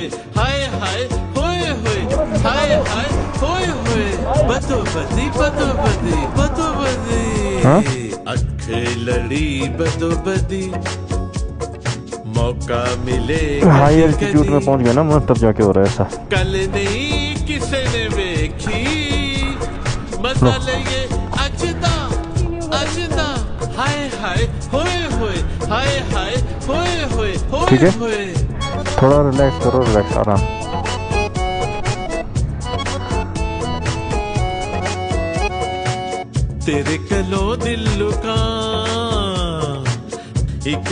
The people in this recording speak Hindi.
होए हाय हाय होए होए हाय हाय होए होए बतो बदी अखे लड़ी बतो बदी मौका मिले हाई एल्टीट्यूड में पहुंच गया ना मैं, तब जाके हो रहा है ऐसा। कल नहीं किसे ने वेखी मजा लिए अजदा अजदा हाय हाय होए होए हाय हाय होए होए ठीक है, होए थोड़ा रिलैक्स करो, रिलैक्स, आराम। तेरे कलो दिल लुका एक